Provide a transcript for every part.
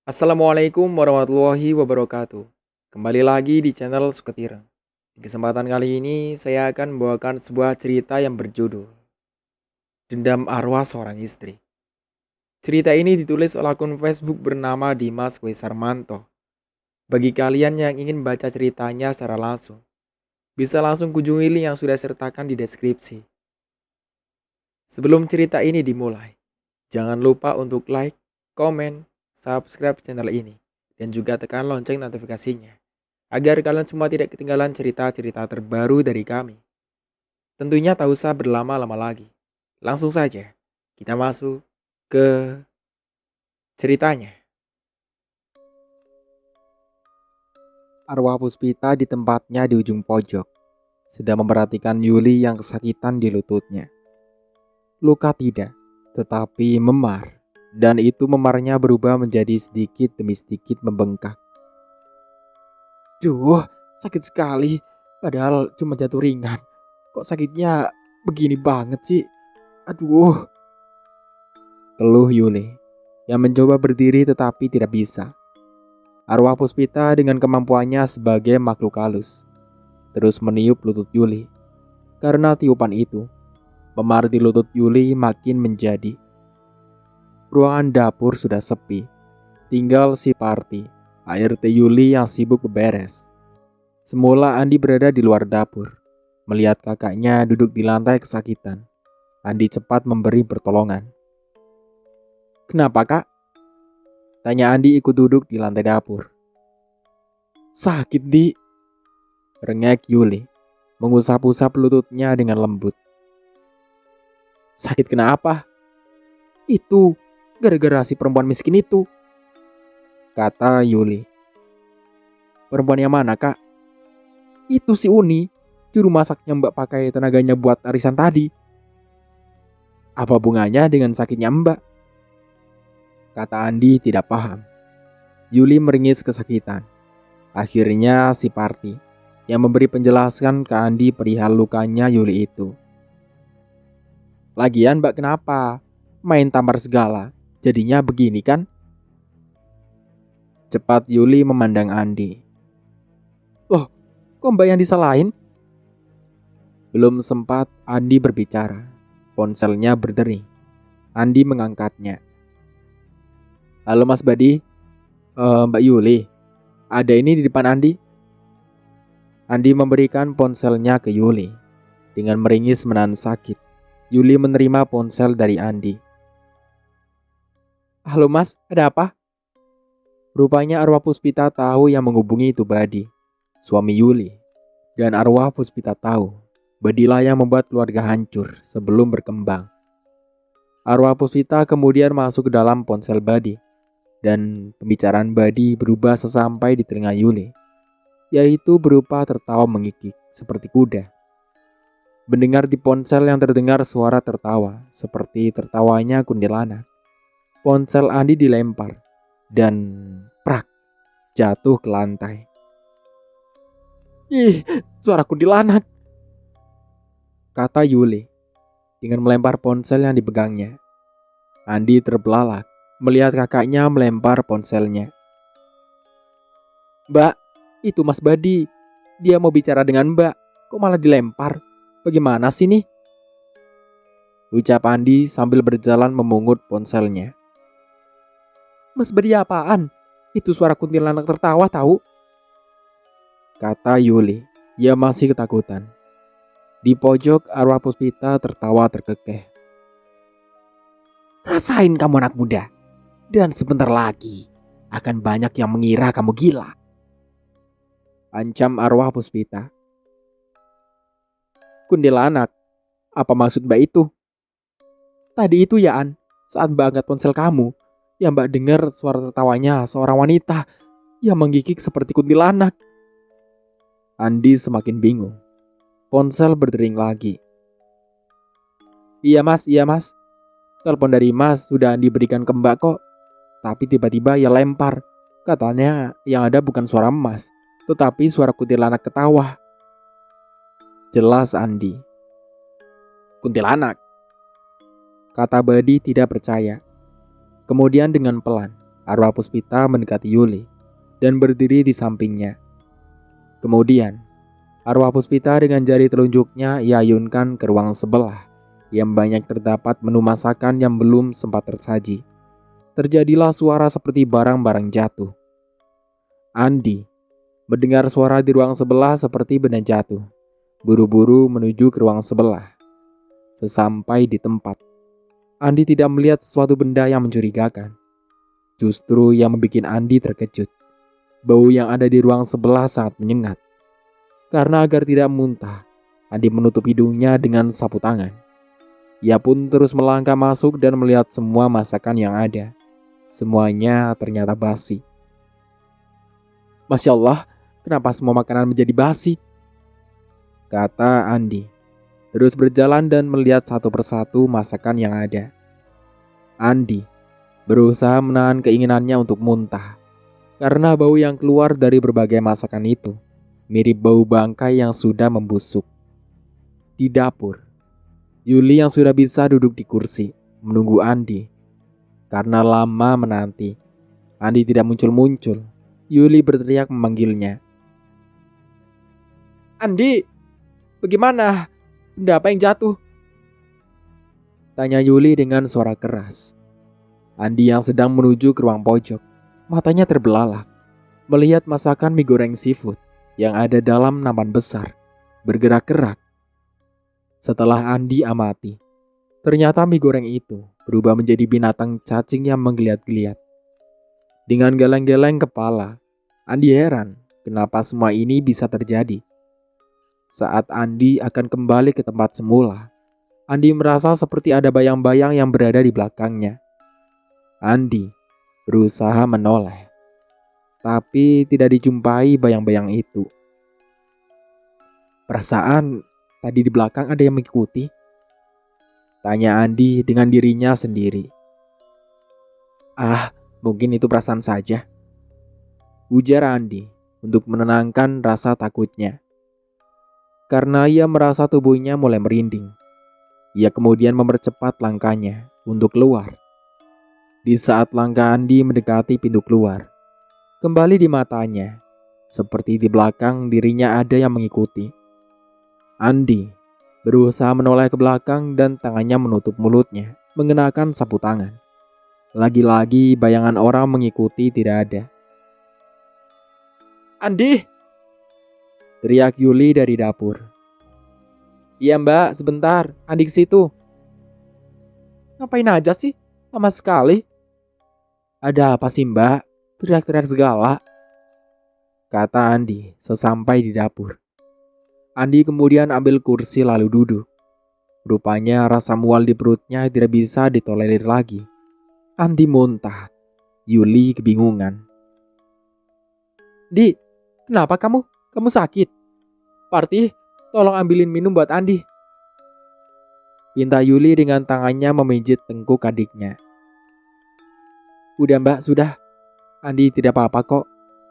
Assalamualaikum warahmatullahi wabarakatuh. Kembali lagi di channel Suketireng. Di kesempatan kali ini saya akan membawakan sebuah cerita yang berjudul Dendam Arwah Seorang Istri. Cerita ini ditulis oleh akun Facebook bernama Dimas Wesarmanto. Bagi kalian yang ingin baca ceritanya secara langsung, bisa langsung kunjungi link yang sudah sertakan di deskripsi. Sebelum cerita ini dimulai, jangan lupa untuk like, komen, subscribe channel ini, dan juga tekan lonceng notifikasinya, agar kalian semua tidak ketinggalan cerita-cerita terbaru dari kami. Tentunya tak usah berlama-lama lagi. Langsung saja, kita masuk ke ceritanya. Arwah Puspita di tempatnya di ujung pojok, sedang memperhatikan Yuli yang kesakitan di lututnya. Luka tidak, tetapi memar. Dan itu memarnya berubah menjadi sedikit demi sedikit membengkak. Duh, sakit sekali. Padahal cuma jatuh ringan. Kok sakitnya begini banget sih? Aduh. Keluh Yuli, yang mencoba berdiri tetapi tidak bisa. Arwah Puspita dengan kemampuannya sebagai makhluk halus terus meniup lutut Yuli. Karena tiupan itu, memar di lutut Yuli makin menjadi. Ruangan dapur sudah sepi. Tinggal si Parti, ART Yuli yang sibuk beberes. Semula Andi berada di luar dapur. Melihat kakaknya duduk di lantai kesakitan, Andi cepat memberi pertolongan. "Kenapa, Kak?" tanya Andi ikut duduk di lantai dapur. "Sakit, Di," rengek Yuli, mengusap-usap lututnya dengan lembut. "Sakit kenapa?" "Itu, gara-gara si perempuan miskin itu," kata Yuli. "Perempuan yang mana, Kak?" "Itu si Uni, juru masaknya Mbak pakai tenaganya buat arisan tadi." "Apa bunganya dengan sakitnya Mbak?" kata Andi tidak paham. Yuli meringis kesakitan. Akhirnya si Parti yang memberi penjelasan ke Andi perihal lukanya Yuli itu. "Lagian Mbak kenapa? Main tampar segala, jadinya begini kan?" Cepat Yuli memandang Andi. "Loh, kok Mbak yang disalahin?" Belum sempat Andi berbicara, ponselnya berdering. Andi mengangkatnya. "Halo Mas Badi, Mbak Yuli, ada ini di depan Andi." Andi memberikan ponselnya ke Yuli. Dengan meringis menahan sakit, Yuli menerima ponsel dari Andi. "Halo Mas, ada apa?" Rupanya arwah Puspita tahu yang menghubungi itu Badi, suami Yuli. Dan arwah Puspita tahu Badilah yang membuat keluarga hancur sebelum berkembang. Arwah Puspita kemudian masuk ke dalam ponsel Badi, dan pembicaraan Badi berubah sesampai di telinga Yuli, yaitu berupa tertawa mengikik seperti kuda. Mendengar di ponsel yang terdengar suara tertawa seperti tertawanya kuntilanak. Ponsel Andi dilempar dan prak jatuh ke lantai. "Ih, suara kuntilanak," kata Yuli dengan melempar ponsel yang dipegangnya. Andi terbelalak melihat kakaknya melempar ponselnya. "Mbak, itu Mas Badi. Dia mau bicara dengan Mbak. Kok malah dilempar? Bagaimana sih nih?" ucap Andi sambil berjalan memungut ponselnya. "Mas Badi apaan? Itu suara kuntilanak tertawa tahu," kata Yuli. Ia masih ketakutan. Di pojok arwah Puspita tertawa terkekeh. "Rasain kamu anak muda. Dan sebentar lagi akan banyak yang mengira kamu gila," ancam arwah Puspita. "Kuntilanak? Apa maksud Mbak itu?" "Tadi itu ya An, saat Mbak angkat ponsel kamu, yang Mbak dengar suara tertawanya seorang wanita yang menggigik seperti kuntilanak." Andi semakin bingung. Ponsel berdering lagi. Iya mas. Telepon dari Mas sudah Andi berikan ke Mbak kok. Tapi tiba-tiba ia lempar. Katanya yang ada bukan suara Mas, tetapi suara kuntilanak ketawa. Jelas Andi. "Kuntilanak?" kata Badi tidak percaya. Kemudian dengan pelan, Arwah Puspita mendekati Yuli dan berdiri di sampingnya. Kemudian, arwah Puspita dengan jari telunjuknya ia ayunkan ke ruang sebelah yang banyak terdapat menu masakan yang belum sempat tersaji. Terjadilah suara seperti barang-barang jatuh. Andi mendengar suara di ruang sebelah seperti benda jatuh. Buru-buru menuju ke ruang sebelah. Sesampai di tempat, Andi tidak melihat sesuatu benda yang mencurigakan. Justru yang membuat Andi terkejut. Bau yang ada di ruang sebelah sangat menyengat. Karena agar tidak muntah, Andi menutup hidungnya dengan sapu tangan. Ia pun terus melangkah masuk dan melihat semua masakan yang ada. Semuanya ternyata basi. Masya Allah, kenapa semua makanan menjadi basi? Kata Andi. Terus berjalan dan melihat satu persatu masakan yang ada. Andi berusaha menahan keinginannya untuk muntah. Karena bau yang keluar dari berbagai masakan itu mirip bau bangkai yang sudah membusuk. Di dapur, Yuli yang sudah bisa duduk di kursi menunggu Andi. Karena lama menanti, Andi tidak muncul-muncul. Yuli berteriak memanggilnya. Andi, bagaimana? Benda apa yang jatuh? Tanya Yuli dengan suara keras. Andi yang sedang menuju ke ruang pojok, matanya terbelalak melihat masakan mie goreng seafood yang ada dalam nampan besar bergerak-gerak. Setelah Andi amati, ternyata mie goreng itu berubah menjadi binatang cacing yang menggeliat-geliat. Dengan geleng-geleng kepala, Andi heran kenapa semua ini bisa terjadi. Saat Andi akan kembali ke tempat semula, Andi merasa seperti ada bayang-bayang yang berada di belakangnya. Andi berusaha menoleh, tapi tidak dijumpai bayang-bayang itu. Perasaan tadi di belakang ada yang mengikuti? Tanya Andi dengan dirinya sendiri. Mungkin itu perasaan saja, ujar Andi untuk menenangkan rasa takutnya. Karena ia merasa tubuhnya mulai merinding, ia kemudian mempercepat langkahnya untuk keluar. Di saat langkah Andi mendekati pintu keluar, kembali di matanya, seperti di belakang dirinya ada yang mengikuti. Andi berusaha menoleh ke belakang dan tangannya menutup mulutnya, mengenakan sapu tangan. Lagi-lagi bayangan orang mengikuti tidak ada. Andi! Teriak Yuli dari dapur. Iya mbak, sebentar, Andi ke situ. Ngapain aja sih? Lama sekali. Ada apa sih mbak? Teriak-teriak segala. Kata Andi sesampai di dapur. Andi kemudian ambil kursi lalu duduk. Rupanya rasa mual di perutnya tidak bisa ditolerir lagi. Andi muntah. Yuli kebingungan. Di, kenapa kamu? Kamu sakit? Parti, tolong ambilin minum buat Andi. Pinta Yuli dengan tangannya memijit tengkuk adiknya. Udah mbak, sudah. Andi tidak apa-apa kok.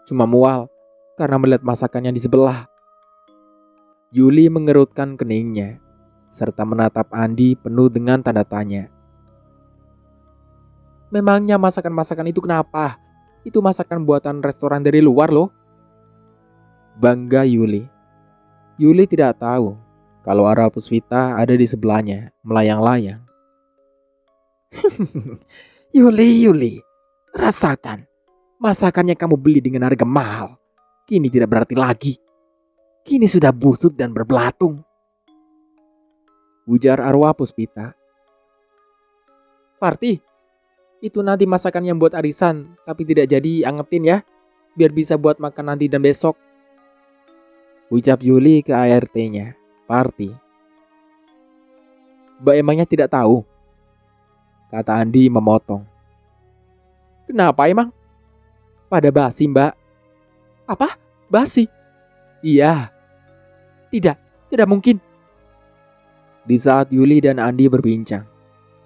Cuma mual karena melihat masakannya di sebelah. Yuli mengerutkan keningnya serta menatap Andi penuh dengan tanda tanya. Memangnya masakan-masakan itu kenapa? Itu masakan buatan restoran dari luar loh. Bangga Yuli. Yuli tidak tahu kalau arwah Puspita ada di sebelahnya melayang-layang. Yuli, rasakan. Masakan yang kamu beli dengan harga mahal kini tidak berarti lagi. Kini sudah busuk dan berbelatung. Ujar arwah Puspita. Parti, itu nanti masakan yang buat arisan, tapi tidak jadi angetin ya. Biar bisa buat makan nanti dan besok. Ucap Yuli ke ART-nya, Parti. Mbak emangnya tidak tahu? Kata Andi memotong. Kenapa emang? Pada basi mbak. Apa? Basi? Iya. Tidak mungkin. Di saat Yuli dan Andi berbincang,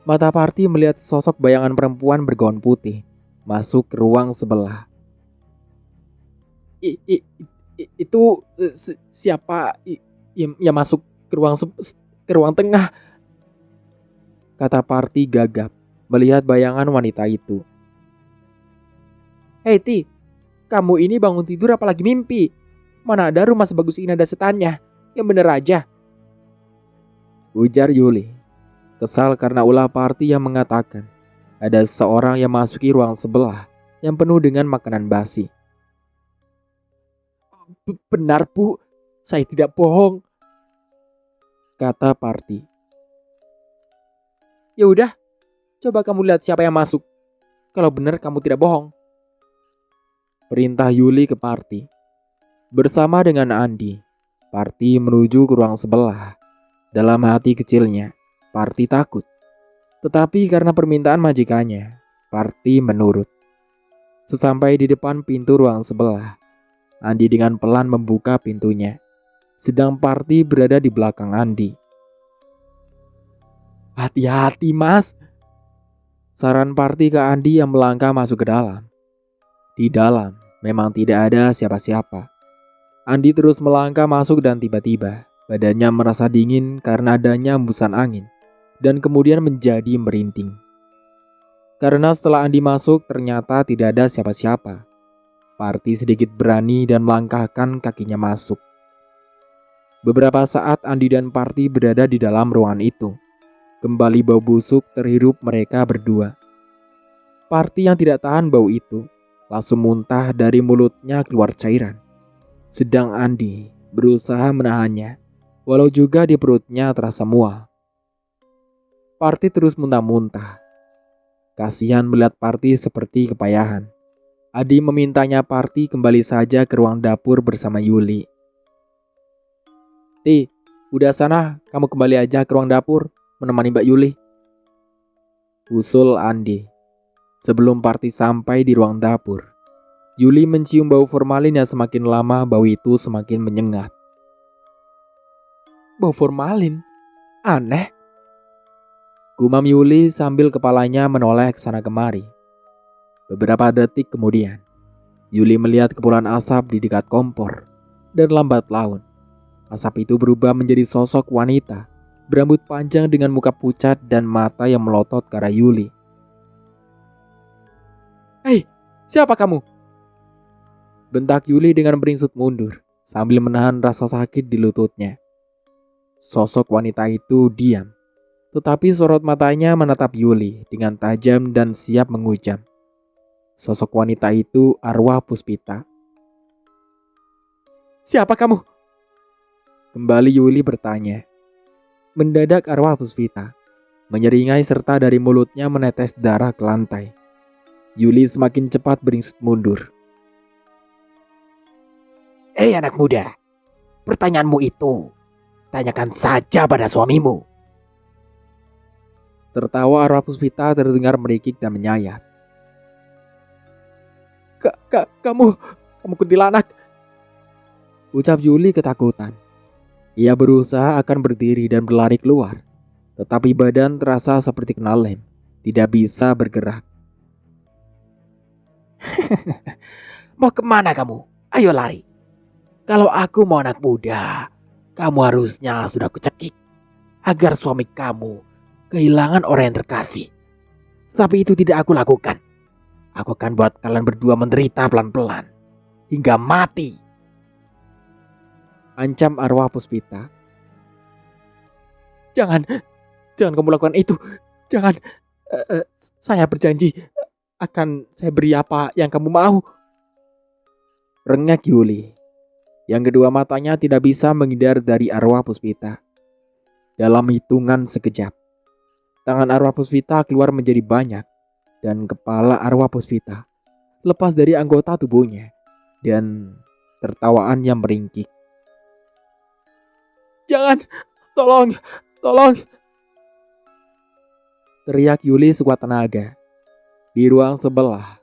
mata Parti melihat sosok bayangan perempuan bergaun putih masuk ke ruang sebelah. Itu siapa yang masuk ke ruang tengah? Kata Parti gagap melihat bayangan wanita itu. Hei Ti, kamu ini bangun tidur apalagi mimpi? Mana ada rumah sebagus ini ada setannya? Yang bener aja. Ujar Yuli, kesal karena ulah Parti yang mengatakan ada seorang yang masuki ruang sebelah yang penuh dengan makanan basi. Benar Bu, saya tidak bohong, kata Parti. Ya udah, coba kamu lihat siapa yang masuk. Kalau benar kamu tidak bohong, perintah Yuli ke Parti. Bersama dengan Andi, Parti menuju ke ruang sebelah. Dalam hati kecilnya, Parti takut. Tetapi karena permintaan majikannya, Parti menurut. Sesampai di depan pintu ruang sebelah, Andi dengan pelan membuka pintunya, sedang Parti berada di belakang Andi. Hati-hati Mas, saran Parti ke Andi yang melangkah masuk ke dalam. Di dalam memang tidak ada siapa-siapa. Andi terus melangkah masuk dan tiba-tiba badannya merasa dingin karena adanya hembusan angin dan kemudian menjadi merinding. Karena setelah Andi masuk ternyata tidak ada siapa-siapa. Parti sedikit berani dan melangkahkan kakinya masuk. Beberapa saat Andi dan Parti berada di dalam ruangan itu. Kembali bau busuk terhirup mereka berdua. Parti yang tidak tahan bau itu langsung muntah dari mulutnya keluar cairan. Sedang Andi berusaha menahannya, walau juga di perutnya terasa mual. Parti terus muntah-muntah. Kasihan melihat Parti seperti kepayahan. Adi memintanya Parti kembali saja ke ruang dapur bersama Yuli. Ti, udah sana, kamu kembali aja ke ruang dapur, menemani Mbak Yuli, usul Andi. Sebelum Parti sampai di ruang dapur, Yuli mencium bau formalin yang semakin lama bau itu semakin menyengat. Bau formalin? Aneh. Gumam Yuli sambil kepalanya menoleh ke sana kemari. Beberapa detik kemudian, Yuli melihat kepulan asap di dekat kompor dan lambat laun, asap itu berubah menjadi sosok wanita berambut panjang dengan muka pucat dan mata yang melotot ke arah Yuli. Hei, siapa kamu? Bentak Yuli dengan beringsut mundur sambil menahan rasa sakit di lututnya. Sosok wanita itu diam, tetapi sorot matanya menatap Yuli dengan tajam dan siap mengucap. Sosok wanita itu arwah Puspita. Siapa kamu? Kembali Yuli bertanya. Mendadak arwah Puspita menyeringai serta dari mulutnya menetes darah ke lantai. Yuli semakin cepat beringsut mundur. Anak muda, pertanyaanmu itu tanyakan saja pada suamimu. Tertawa arwah Puspita terdengar merikik dan menyayat. Kamu kuntilanak, ucap Yuli ketakutan. Ia berusaha akan berdiri dan berlari keluar, tetapi badan terasa seperti kena lem, tidak bisa bergerak. Mau kemana kamu? Ayo lari. Kalau aku mau anak muda, kamu harusnya sudah kucekik agar suami kamu kehilangan orang yang terkasih. Tapi itu tidak aku lakukan. Aku akan buat kalian berdua menderita pelan-pelan hingga mati. Ancam arwah Puspita. Jangan kamu lakukan itu. Jangan. Saya berjanji akan saya beri apa yang kamu mau. Rengek Yuli. Yang kedua matanya tidak bisa menghindar dari arwah Puspita. Dalam hitungan sekejap, tangan arwah Puspita keluar menjadi banyak dan kepala arwah Puspita lepas dari anggota tubuhnya dan tertawaan yang meringkik. Jangan, tolong, teriak Yuli sekuat tenaga. Di ruang sebelah,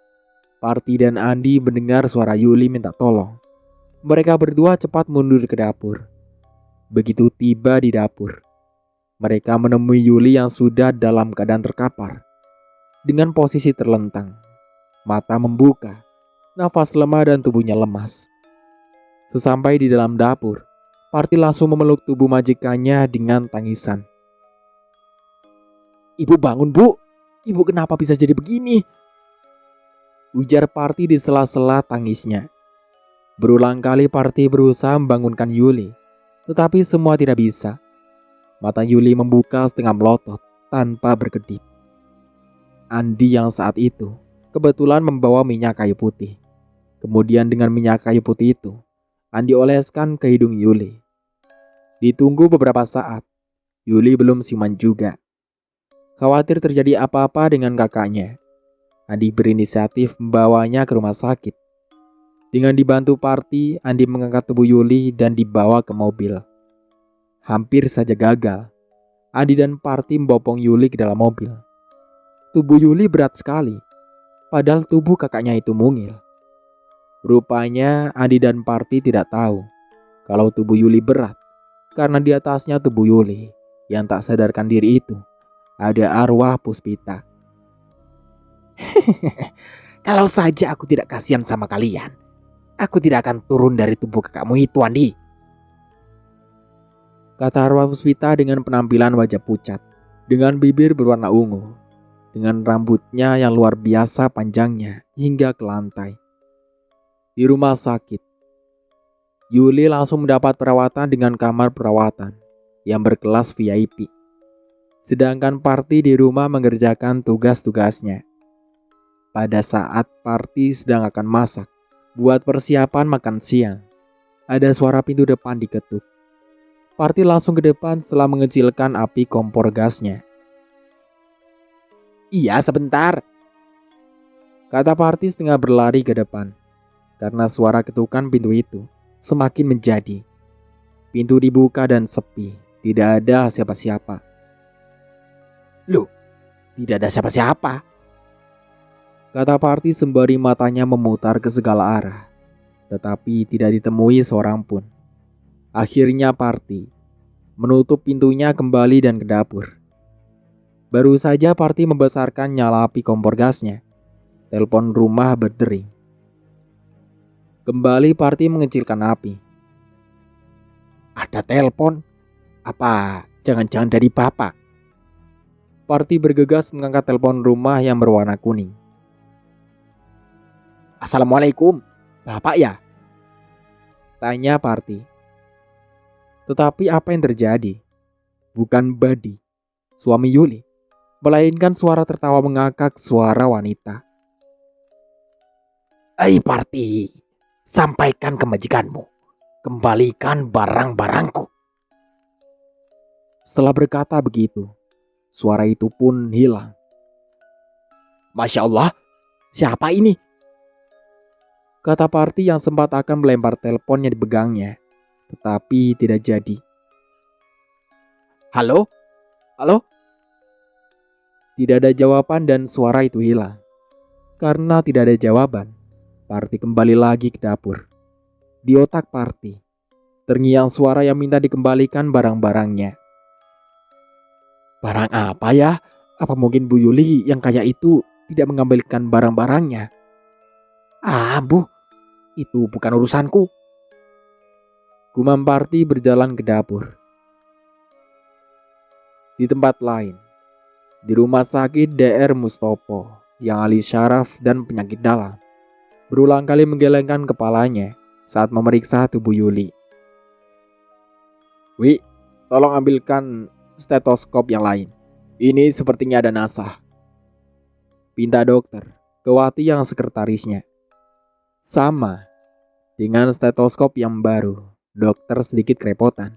Parti dan Andi mendengar suara Yuli minta tolong. Mereka berdua cepat mundur ke dapur. Begitu tiba di dapur, mereka menemui Yuli yang sudah dalam keadaan terkapar, dengan posisi terlentang, mata membuka, nafas lemah dan tubuhnya lemas. Sesampai di dalam dapur, Parti langsung memeluk tubuh majikannya dengan tangisan. Ibu bangun, Bu. Ibu kenapa bisa jadi begini? ujar Parti di sela-sela tangisnya. Berulang kali Parti berusaha membangunkan Yuli, tetapi semua tidak bisa. Mata Yuli membuka setengah melotot tanpa berkedip. Andi yang saat itu kebetulan membawa minyak kayu putih. Kemudian dengan minyak kayu putih itu, Andi oleskan ke hidung Yuli. Ditunggu beberapa saat, Yuli belum siuman juga. Khawatir terjadi apa-apa dengan kakaknya, Andi berinisiatif membawanya ke rumah sakit. Dengan dibantu Parti, Andi mengangkat tubuh Yuli dan dibawa ke mobil. Hampir saja gagal. Andi dan Parti membopong Yuli ke dalam mobil. Tubuh Yuli berat sekali, padahal tubuh kakaknya itu mungil. Rupanya Andi dan Parti tidak tahu kalau tubuh Yuli berat, karena di atasnya tubuh Yuli yang tak sadarkan diri itu ada arwah Puspita. Kalau saja aku tidak kasihan sama kalian, aku tidak akan turun dari tubuh kakakmu itu, Andi, kata arwah Puspita dengan penampilan wajah pucat, dengan bibir berwarna ungu, dengan rambutnya yang luar biasa panjangnya hingga ke lantai. Di rumah sakit, Yuli langsung mendapat perawatan dengan kamar perawatan yang berkelas VIP. Sedangkan Parti di rumah mengerjakan tugas-tugasnya. Pada saat Parti sedang akan masak, buat persiapan makan siang, ada suara pintu depan diketuk. Parti langsung ke depan setelah mengecilkan api kompor gasnya. Iya, sebentar, kata Parti setengah berlari ke depan. Karena suara ketukan pintu itu semakin menjadi. Pintu dibuka dan sepi, tidak ada siapa-siapa. Loh, tidak ada siapa-siapa, Kata Parti sembari matanya memutar ke segala arah. Tetapi tidak ditemui seorang pun. Akhirnya Parti menutup pintunya kembali dan ke dapur. Baru saja Parti membesarkan nyala api kompor gasnya, telepon rumah berdering. Kembali Parti mengecilkan api. ada telepon. Apa jangan-jangan dari bapak? Parti bergegas mengangkat telepon rumah yang berwarna kuning. Assalamualaikum, bapak ya? Tanya Parti. Tetapi apa yang terjadi? Bukan Badi, suami Yuli, melainkan suara tertawa mengakak suara wanita. Parti, sampaikan ke majikanmu, kembalikan barang-barangku. Setelah berkata begitu, suara itu pun hilang. Masya Allah, siapa ini? Kata Parti yang sempat akan melempar telepon yang dipegangnya, tetapi tidak jadi. Halo? Halo? Tidak ada jawaban dan suara itu hilang. Karena tidak ada jawaban, Parti kembali lagi ke dapur. Di otak Parti terngiang suara yang minta dikembalikan barang-barangnya. Barang apa ya? Apa mungkin Bu Yuli yang kaya itu tidak mengembalikan barang-barangnya? Bu, itu bukan urusanku. Gumam Parti berjalan ke dapur. Di tempat lain, di rumah sakit DR Mustopo yang ahli syaraf dan penyakit dalam, berulang kali menggelengkan kepalanya saat memeriksa tubuh Yuli. Wi, tolong ambilkan stetoskop yang lain. Ini sepertinya ada nasah. Pinta dokter ke Wati yang sekretarisnya. Sama dengan stetoskop yang baru, dokter sedikit kerepotan.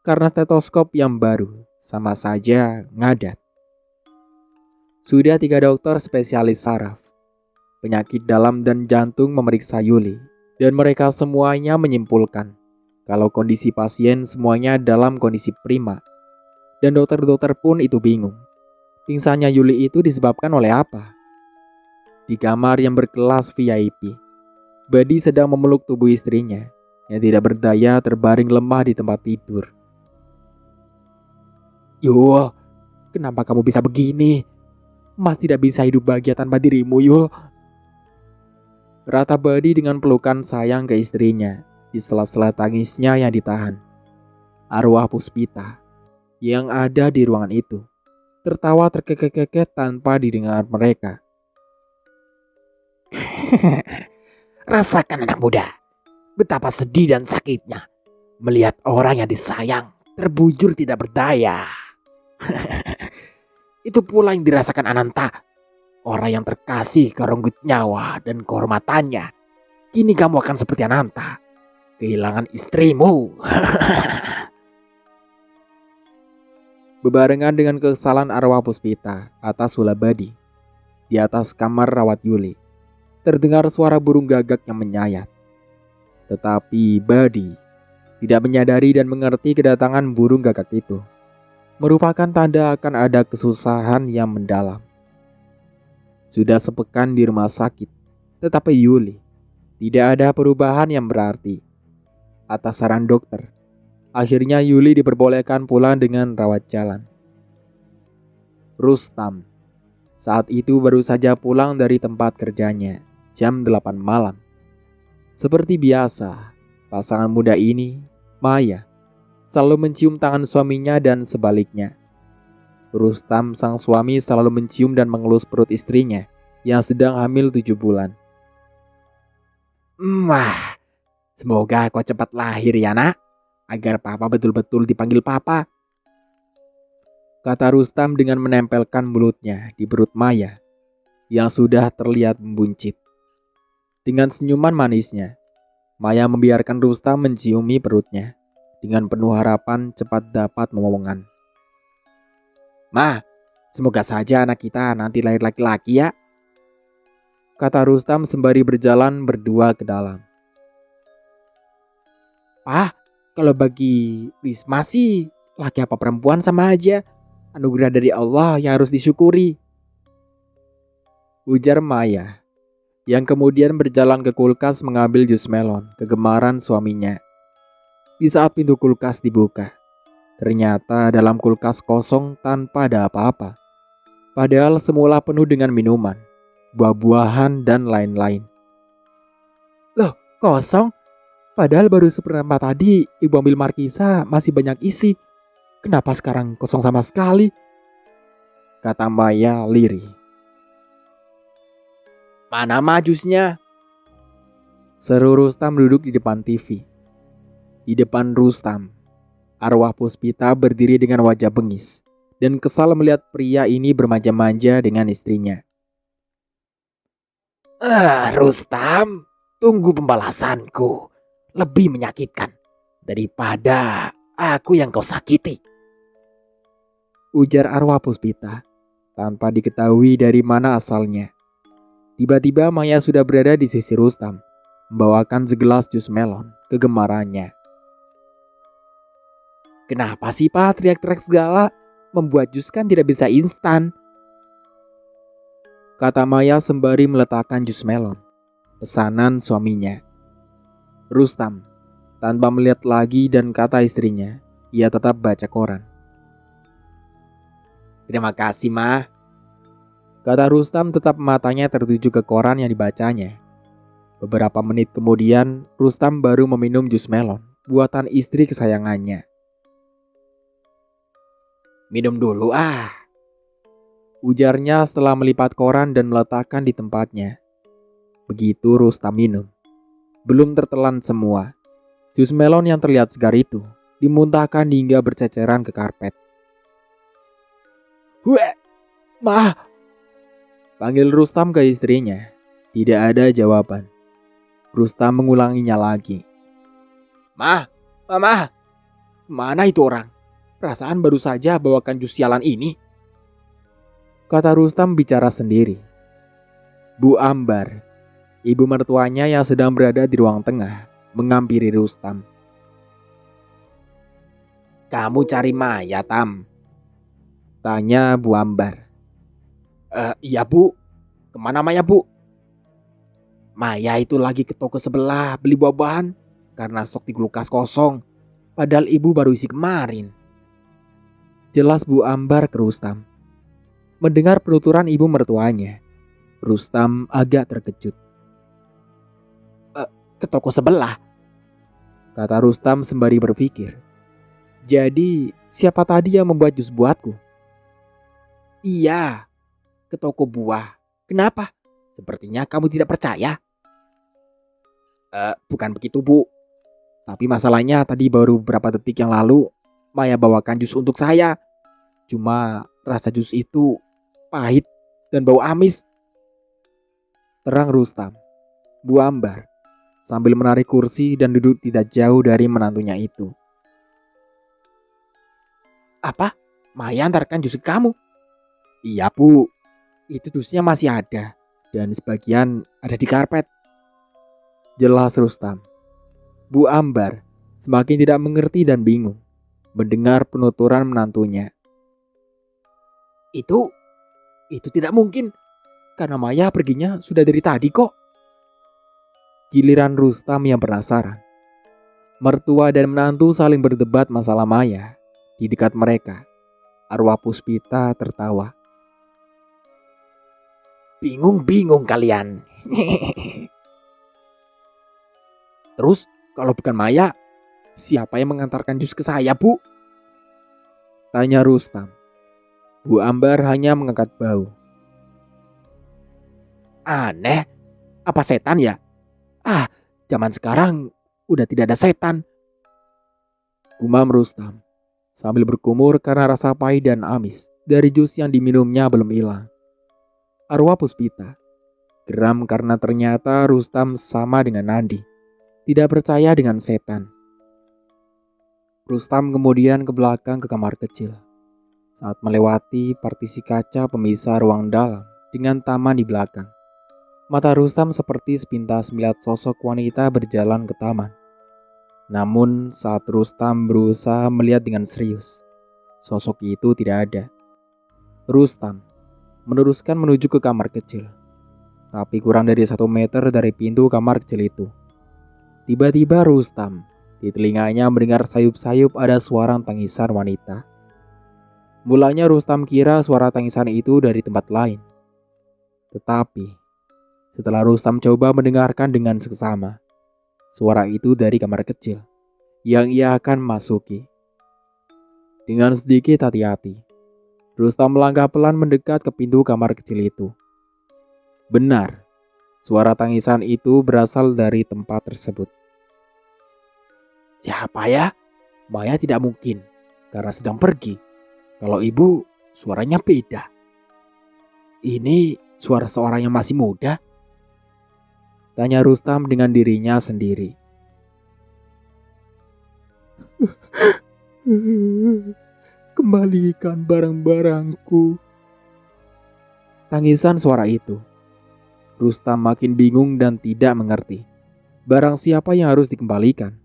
Karena stetoskop yang baru sama saja ngadat. Sudah 3 dokter spesialis saraf, penyakit dalam dan jantung memeriksa Yuli. Dan mereka semuanya menyimpulkan kalau kondisi pasien semuanya dalam kondisi prima. Dan dokter-dokter pun itu bingung. Pingsannya Yuli itu disebabkan oleh apa? Di kamar yang berkelas VIP, Badi sedang memeluk tubuh istrinya yang tidak berdaya terbaring lemah di tempat tidur. Yul, kenapa kamu bisa begini? Mas tidak bisa hidup bahagia tanpa dirimu, Yul. Rata Badi dengan pelukan sayang ke istrinya di sela-sela tangisnya yang ditahan. Arwah Puspita yang ada di ruangan itu tertawa terkekeh-kekeh tanpa didengar mereka. Rasakan anak muda, betapa sedih dan sakitnya melihat orang yang disayang terbujur tidak berdaya. Itu pula yang dirasakan Ananta, orang yang terkasih kerenggut nyawa dan kehormatannya. Kini kamu akan seperti Ananta, kehilangan istrimu. Bebarengan dengan kekesalan arwah Puspita atas ulah Badi, di atas kamar rawat Yuli, terdengar suara burung gagak yang menyayat. Tetapi Badi tidak menyadari dan mengerti kedatangan burung gagak itu merupakan tanda akan ada kesusahan yang mendalam. Sudah sepekan di rumah sakit, tetapi Yuli tidak ada perubahan yang berarti. Atas saran dokter, akhirnya Yuli diperbolehkan pulang dengan rawat jalan. Rustam saat itu baru saja pulang dari tempat kerjanya jam 8 malam. Seperti biasa, pasangan muda ini, Maya, selalu mencium tangan suaminya dan sebaliknya. Rustam sang suami selalu mencium dan mengelus perut istrinya yang sedang hamil 7 bulan. Wah, semoga kau cepat lahir ya nak, agar papa betul-betul dipanggil papa, kata Rustam dengan menempelkan mulutnya di perut Maya yang sudah terlihat membuncit. Dengan senyuman manisnya, Maya membiarkan Rustam menciumi perutnya dengan penuh harapan cepat dapat momongan. Ma, semoga saja anak kita nanti lahir laki-laki ya, kata Rustam sembari berjalan berdua ke dalam. Pak, kalau bagi Risma sih, laki apa perempuan sama aja, anugerah dari Allah yang harus disyukuri, ujar Maya, yang kemudian berjalan ke kulkas mengambil jus melon kegemaran suaminya. Di saat pintu kulkas dibuka, ternyata dalam kulkas kosong tanpa ada apa-apa. Padahal semula penuh dengan minuman, buah-buahan, dan lain-lain. Loh, kosong? Padahal baru seperempat tadi ibu ambil markisa masih banyak isi. Kenapa sekarang kosong sama sekali? Kata Maya lirih. Mana majusnya? Seru Rustam duduk di depan TV. Di depan Rustam, arwah Puspita berdiri dengan wajah bengis dan kesal melihat pria ini bermanja-manja dengan istrinya. Rustam, tunggu pembalasanku. Lebih menyakitkan daripada aku yang kau sakiti, ujar arwah Puspita tanpa diketahui dari mana asalnya. Tiba-tiba Maya sudah berada di sisi Rustam, membawakan segelas jus melon kegemarannya. Kenapa sih Pak teriak-teriak segala? Membuat jus kan tidak bisa instan, kata Maya sembari meletakkan jus melon, pesanan suaminya. Rustam tanpa melihat lagi dan kata istrinya, ia tetap baca koran. Terima kasih Ma, kata Rustam tetap matanya tertuju ke koran yang dibacanya. Beberapa menit kemudian, Rustam baru meminum jus melon buatan istri kesayangannya. Minum dulu ujarnya setelah melipat koran dan meletakkan di tempatnya. Begitu Rustam minum, belum tertelan semua, jus melon yang terlihat segar itu dimuntahkan hingga berceceran ke karpet. Weh, Ma, panggil Rustam ke istrinya. Tidak ada jawaban. Rustam mengulanginya lagi. Mama, mana itu orang? Perasaan baru saja bawakan jus sialan ini, kata Rustam bicara sendiri. Bu Ambar, ibu mertuanya yang sedang berada di ruang tengah, menghampiri Rustam. Kamu cari Maya, Tam? Tanya Bu Ambar. Iya Bu, kemana Maya Bu? Maya itu lagi ke toko sebelah beli buah-buahan karena stok di kulkas kosong. Padahal ibu baru isi kemarin, jelas Bu Ambar ke Rustam. Mendengar penuturan ibu mertuanya, Rustam agak terkejut. Ke toko sebelah, kata Rustam sembari berpikir. Jadi siapa tadi yang membuat jus buatku? Iya, ke toko buah. Kenapa? Sepertinya kamu tidak percaya. Bukan begitu, Bu. Tapi masalahnya tadi baru beberapa detik yang lalu Maya bawakan jus untuk saya. Cuma rasa jus itu pahit dan bau amis. Terang Rustam. Bu Ambar sambil menarik kursi dan duduk tidak jauh dari menantunya itu. Apa? Maya antarkan jus ke kamu? Iya, Bu. Itu jusnya masih ada. Dan sebagian ada di karpet. Jelas Rustam. Bu Ambar semakin tidak mengerti dan bingung mendengar penuturan menantunya. Itu tidak mungkin. Karena Maya perginya sudah dari tadi kok. Giliran Rustam yang penasaran. Mertua dan menantu saling berdebat masalah Maya. Di dekat mereka, arwah Puspita tertawa. Bingung-bingung kalian. Terus kalau bukan Maya, siapa yang mengantarkan jus ke saya, Bu? Tanya Rustam. Bu Ambar hanya mengangkat bau. Aneh, apa setan ya? Zaman sekarang udah tidak ada setan. Gumam Rustam sambil berkumur karena rasa pahit dan amis dari jus yang diminumnya belum hilang. Arwah Puspita geram karena ternyata Rustam sama dengan Nandi, tidak percaya dengan setan. Rustam kemudian ke belakang ke kamar kecil. Saat melewati partisi kaca pemisah ruang dalam dengan taman di belakang, mata Rustam seperti sepintas melihat sosok wanita berjalan ke taman. Namun saat Rustam berusaha melihat dengan serius, sosok itu tidak ada. Rustam meneruskan menuju ke kamar kecil. Tapi kurang dari 1 meter dari pintu kamar kecil itu, tiba-tiba Rustam di telinganya mendengar sayup-sayup ada suara tangisan wanita. Mulanya Rustam kira suara tangisan itu dari tempat lain. Tetapi setelah Rustam coba mendengarkan dengan seksama, suara itu dari kamar kecil yang ia akan masuki. Dengan sedikit hati-hati, Rustam melangkah pelan mendekat ke pintu kamar kecil itu. Benar, suara tangisan itu berasal dari tempat tersebut. Siapa ya? Maya tidak mungkin, karena sedang pergi. Kalau ibu, suaranya beda. Ini suara seorang yang masih muda? Tanya Rustam dengan dirinya sendiri. Kembalikan barang-barangku. Tangisan suara itu. Rustam makin bingung dan tidak mengerti. Barang siapa yang harus dikembalikan?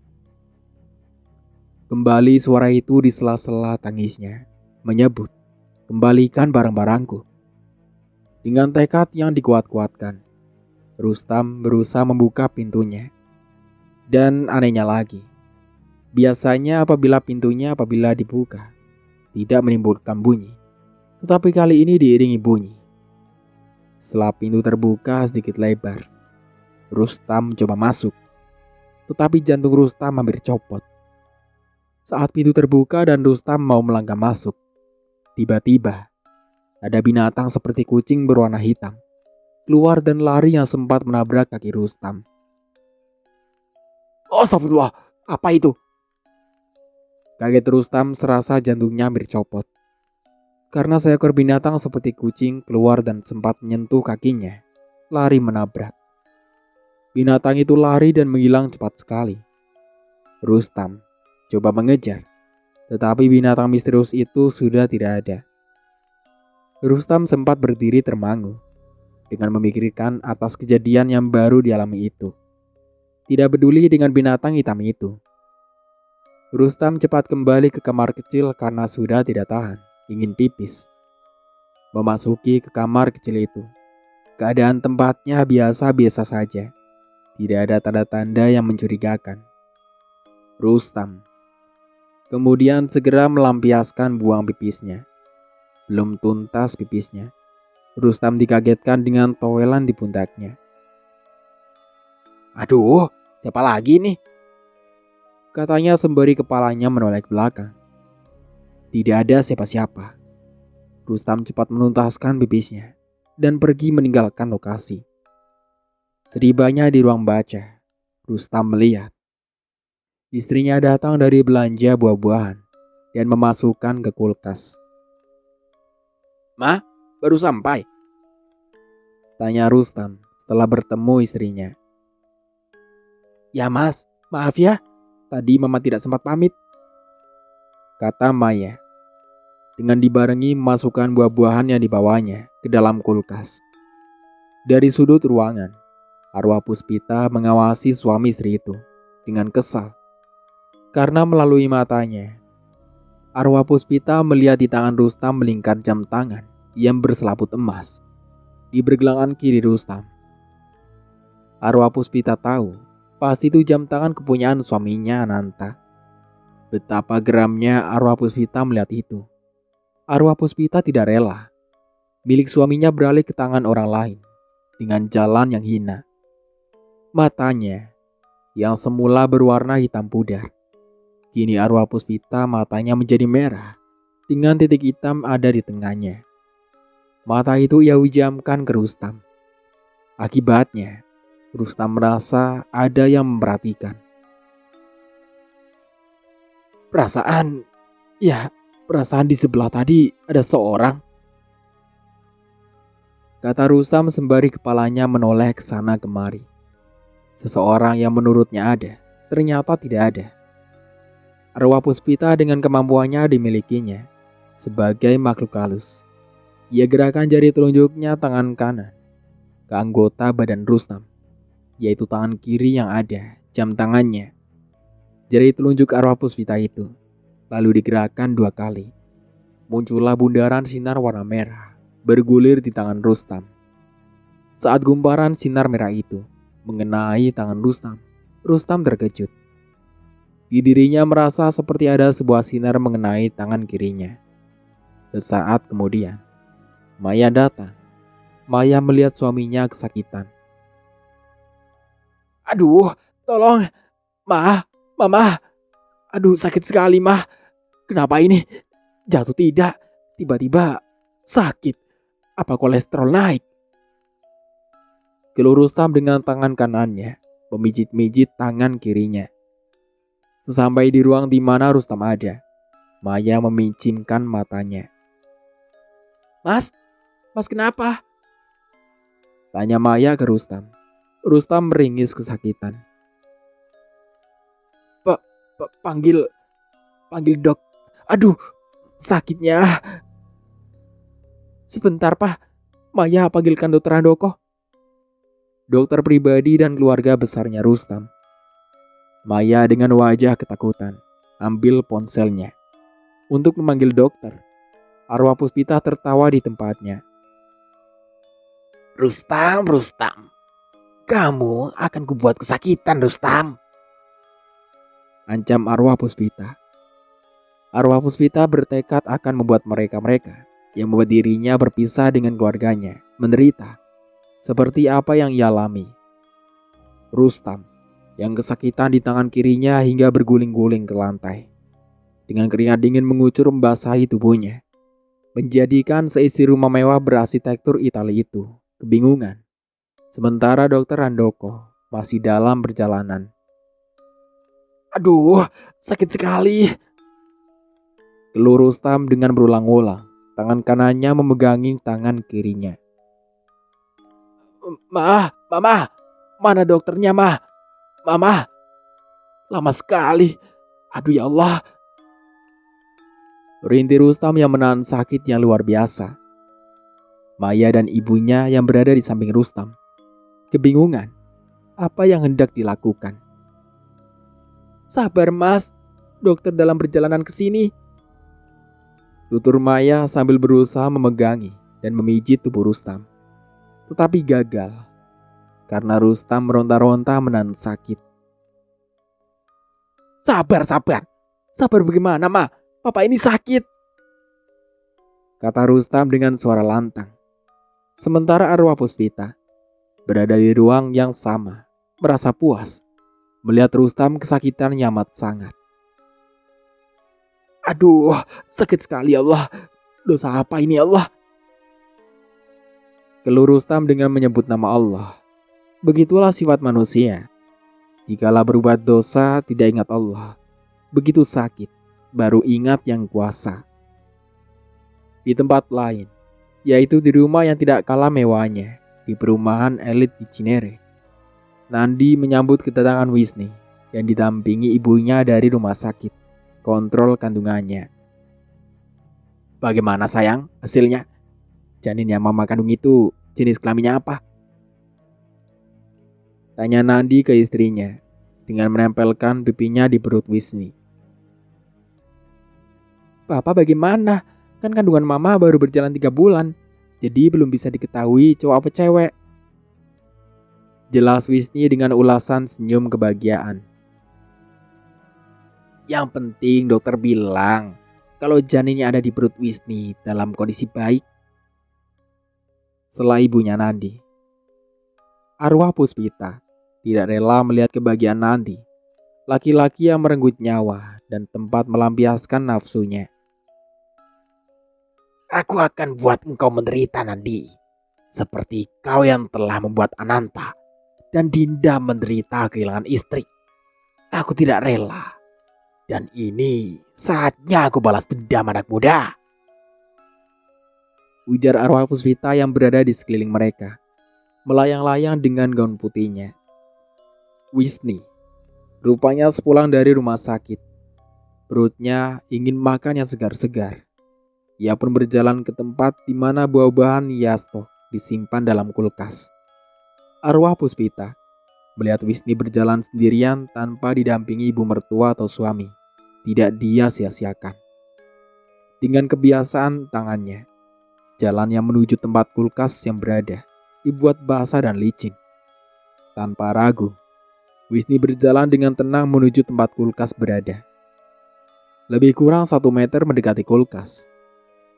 Kembali suara itu di sela-sela tangisnya, menyebut, kembalikan barang-barangku. Dengan tekad yang dikuat-kuatkan, Rustam berusaha membuka pintunya. Dan anehnya lagi, biasanya apabila dibuka, tidak menimbulkan bunyi. Tetapi kali ini diiringi bunyi. Setelah pintu terbuka sedikit lebar, Rustam coba masuk. Tetapi jantung Rustam hampir copot. Saat pintu terbuka dan Rustam mau melangkah masuk, tiba-tiba ada binatang seperti kucing berwarna hitam keluar dan lari yang sempat menabrak kaki Rustam. Astagfirullah, apa itu? Kaget Rustam serasa jantungnya hampir copot. Karena seekor binatang seperti kucing keluar dan sempat menyentuh kakinya, lari menabrak. Binatang itu lari dan menghilang cepat sekali. Rustam coba mengejar, tetapi binatang misterius itu sudah tidak ada. Rustam sempat berdiri termangu dengan memikirkan atas kejadian yang baru dialami itu. Tidak peduli dengan binatang hitam itu. Rustam cepat kembali ke kamar kecil karena sudah tidak tahan, ingin pipis. Memasuki ke kamar kecil itu, keadaan tempatnya biasa-biasa saja. Tidak ada tanda-tanda yang mencurigakan. Rustam kemudian segera melampiaskan buang pipisnya. Belum tuntas pipisnya, Rustam dikagetkan dengan towelan di pundaknya. Aduh, siapa lagi nih? Katanya sembari kepalanya menoleh ke belakang. Tidak ada siapa-siapa. Rustam cepat menuntaskan pipisnya dan pergi meninggalkan lokasi. Setibanya di ruang baca, Rustam melihat istrinya datang dari belanja buah-buahan dan memasukkan ke kulkas. "Ma, baru sampai?" Tanya Rustam setelah bertemu istrinya. "Ya Mas, maaf ya, tadi Mama tidak sempat pamit." Kata Maya dengan dibarengi memasukkan buah-buahan yang dibawanya ke dalam kulkas. Dari sudut ruangan, arwah Puspita mengawasi suami istri itu dengan kesal. Karena melalui matanya, arwah Puspita melihat di tangan Rustam melingkar jam tangan yang berselaput emas di pergelangan kiri Rustam. Arwah Puspita tahu pasti itu jam tangan kepunyaan suaminya Ananta. Betapa geramnya arwah Puspita melihat itu. Arwah Puspita tidak rela milik suaminya beralih ke tangan orang lain dengan jalan yang hina. Matanya yang semula berwarna hitam pudar, kini arwah Puspita matanya menjadi merah dengan titik hitam ada di tengahnya. Mata itu ia wijamkan ke Rustam. Akibatnya, Rustam merasa ada yang memperhatikan. Perasaan di sebelah tadi ada seorang," kata Rustam sembari kepalanya menoleh ke sana kemari. Seseorang yang menurutnya ada, ternyata tidak ada. Arwah Puspita dengan kemampuannya dimilikinya sebagai makhluk halus. Ia gerakan jari telunjuknya tangan kanan ke anggota badan Rustam, yaitu tangan kiri yang ada jam tangannya. Jari telunjuk arwah Puspita itu lalu digerakkan 2 kali. Muncullah bundaran sinar warna merah bergulir di tangan Rustam. Saat gumparan sinar merah itu mengenai tangan Rustam, Rustam terkejut. Di dirinya merasa seperti ada sebuah sinar mengenai tangan kirinya. Sesaat kemudian, Maya datang. Maya melihat suaminya kesakitan. "Aduh, tolong, Mama. Aduh, sakit sekali, Mah. Kenapa ini? Jatuh tidak? Tiba-tiba sakit. Apa kolesterol naik?" Keluh Rustam dengan tangan kanannya memijit-mijit tangan kirinya. Sesampai di ruang di mana Rustam ada, Maya memicimkan matanya. Mas kenapa?" Tanya Maya ke Rustam. Rustam meringis kesakitan. Panggil dok. Aduh, sakitnya. Sebentar, Pak. Maya panggilkan dokter Handoko. Dokter pribadi dan keluarga besarnya Rustam. Maya dengan wajah ketakutan ambil ponselnya untuk memanggil dokter. Arwah Puspita tertawa di tempatnya. Rustam. Kamu akan kubuat kesakitan, Rustam." Ancam arwah Puspita. Arwah Puspita bertekad akan membuat mereka yang membuat dirinya berpisah dengan keluarganya menderita seperti apa yang ia alami. Rustam yang kesakitan di tangan kirinya hingga berguling-guling ke lantai. Dengan keringat dingin mengucur membasahi tubuhnya, menjadikan seisi rumah mewah berarsitektur Italia itu kebingungan. Sementara dokter Handoko masih dalam perjalanan. "Aduh, sakit sekali." Keluh Rustam dengan berulang-ulang. Tangan kanannya memegangi tangan kirinya. Mama, mana dokternya, Mama, lama sekali. Aduh ya Allah." Rintih Rustam yang menahan sakit yang luar biasa. Maya dan ibunya yang berada di samping Rustam kebingungan apa yang hendak dilakukan. "Sabar, Mas. Dokter dalam perjalanan ke sini." Tutur Maya sambil berusaha memegangi dan memijit tubuh Rustam. Tetapi gagal karena Rustam meronta-ronta menahan sakit. Sabar bagaimana, Ma? Papa ini sakit," kata Rustam dengan suara lantang. Sementara arwah Puspita berada di ruang yang sama, merasa puas melihat Rustam kesakitan yang amat sangat. "Aduh, sakit sekali ya Allah. Dosa apa ini ya Allah?" Keluh Rustam dengan menyebut nama Allah Begitulah sifat manusia. Jikalau berbuat dosa tidak ingat Allah, begitu sakit baru ingat yang kuasa. Di tempat lain, yaitu di rumah yang tidak kalah mewahnya, di perumahan elit di Cinere, Nandi menyambut kedatangan Wisni yang didampingi ibunya dari rumah sakit, kontrol kandungannya. Bagaimana sayang hasilnya? Janin yang mama kandung itu jenis kelaminnya apa? Tanya Nandi ke istrinya dengan menempelkan pipinya di perut Wisni. Papa bagaimana? Kan kandungan mama baru berjalan 3 bulan, jadi belum bisa diketahui cowok apa cewek. Jelas Wisni dengan ulasan senyum kebahagiaan. Yang penting dokter bilang kalau janinnya ada di perut Wisni dalam kondisi baik. Setelah ibunya Nandi, arwah Puspita tidak rela melihat kebahagiaan Nandi, laki-laki yang merenggut nyawa dan tempat melampiaskan nafsunya. Aku akan buat engkau menderita, Nandi, seperti kau yang telah membuat Ananta dan Dinda menderita kehilangan istri. Aku tidak rela. Dan ini saatnya aku balas dendam, anak muda. Ujar arwah Puspita yang berada di sekeliling mereka, melayang-layang dengan gaun putihnya. Wisni, rupanya sepulang dari rumah sakit, perutnya ingin makan yang segar-segar. Ia pun berjalan ke tempat di mana buah-buahan Yasto disimpan dalam kulkas. Arwah Puspita melihat Wisni berjalan sendirian tanpa didampingi ibu mertua atau suami, tidak dia sia-siakan. Dengan kebiasaan tangannya, jalan yang menuju tempat kulkas yang berada dibuat basah dan licin. Tanpa ragu, Wisni berjalan dengan tenang menuju tempat kulkas berada. Lebih kurang 1 meter mendekati kulkas,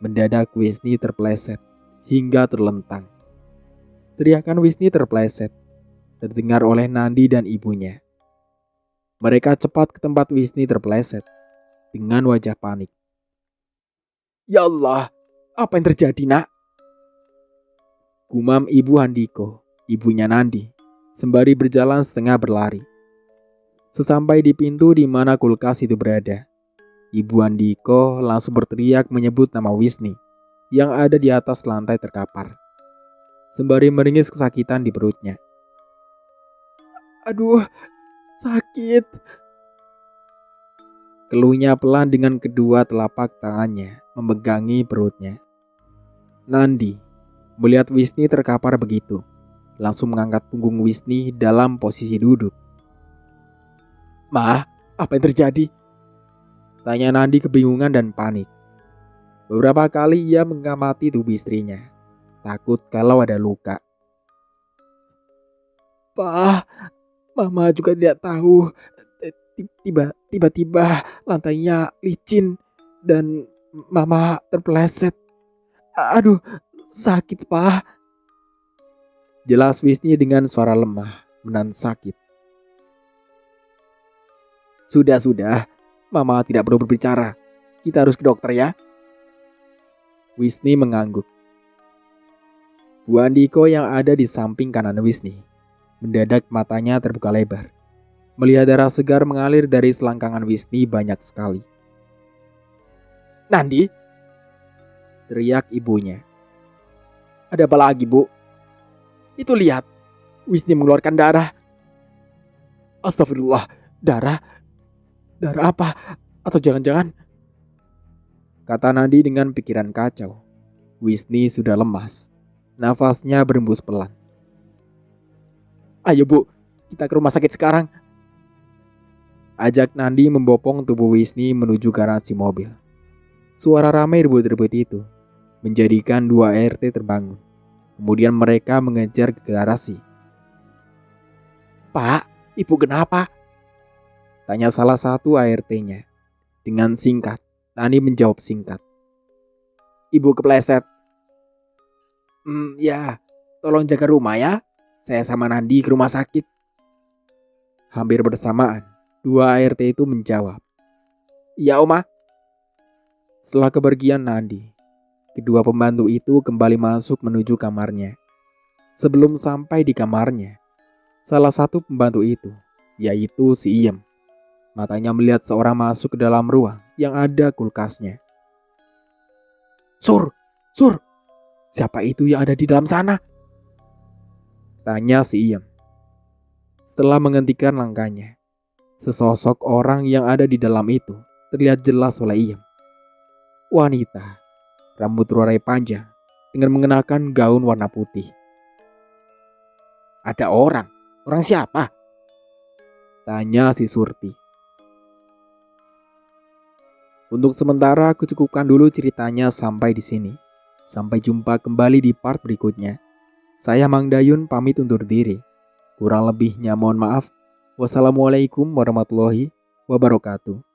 mendadak Wisni terpeleset hingga terlentang. Teriakan Wisni terpeleset terdengar oleh Nandi dan ibunya. Mereka cepat ke tempat Wisni terpeleset dengan wajah panik. Ya Allah, apa yang terjadi, nak? Gumam ibu Handiko, ibunya Nandi, sembari berjalan setengah berlari. Sesampai di pintu di mana kulkas itu berada, ibu Handiko langsung berteriak menyebut nama Wisni yang ada di atas lantai terkapar, sembari meringis kesakitan di perutnya. Aduh, sakit. Keluhnya pelan dengan kedua telapak tangannya memegangi perutnya. Nandi melihat Wisni terkapar begitu, langsung mengangkat punggung Wisni dalam posisi duduk. Ma, apa yang terjadi? Tanya Nandi kebingungan dan panik. Beberapa kali ia mengamati tubuh istrinya, takut kalau ada luka. Pak, Mama juga tidak tahu. Tiba-tiba lantainya licin dan Mama terpeleset. Aduh, sakit, Pak. Jelas Wisni dengan suara lemah, menahan sakit. Sudah, Mama tidak perlu berbicara. Kita harus ke dokter ya. Wisni mengangguk. Bu Andiko yang ada di samping kanan Wisni, mendadak matanya terbuka lebar. Melihat darah segar mengalir dari selangkangan Wisni banyak sekali. Nandi, teriak ibunya. Ada apa lagi, Bu? Itu lihat, Wisni mengeluarkan darah. Astagfirullah, darah? Darah apa? Atau jangan-jangan? Kata Nandi dengan pikiran kacau. Wisni sudah lemas. Nafasnya berembus pelan. Ayo, Bu, kita ke rumah sakit sekarang. Ajak Nandi membopong tubuh Wisni menuju garasi mobil. Suara ramai rebut-rebut itu menjadikan 2 ART terbangun. Kemudian mereka mengejar ke garasi. Pak, Ibu kenapa? Tanya salah satu ART-nya. Dengan singkat, Nandi menjawab singkat. Ibu kepleset. Ya, tolong jaga rumah ya. Saya sama Nandi ke rumah sakit. Hampir bersamaan, 2 ART itu menjawab. Iya, Oma. Setelah kepergian Nandi, kedua pembantu itu kembali masuk menuju kamarnya. Sebelum sampai di kamarnya, salah satu pembantu itu, yaitu si Iem. Matanya melihat seorang masuk ke dalam ruang yang ada kulkasnya. Sur, Sur, siapa itu yang ada di dalam sana? Tanya si Iem. Setelah menghentikan langkahnya, sesosok orang yang ada di dalam itu terlihat jelas oleh Iem. Wanita, rambut terurai panjang, dengan mengenakan gaun warna putih. Ada orang? Orang siapa? Tanya si Surti. Untuk sementara aku cukupkan dulu ceritanya sampai di sini. Sampai jumpa kembali di part berikutnya. Saya Mang Dayun pamit undur diri. Kurang lebihnya mohon maaf. Wassalamualaikum warahmatullahi wabarakatuh.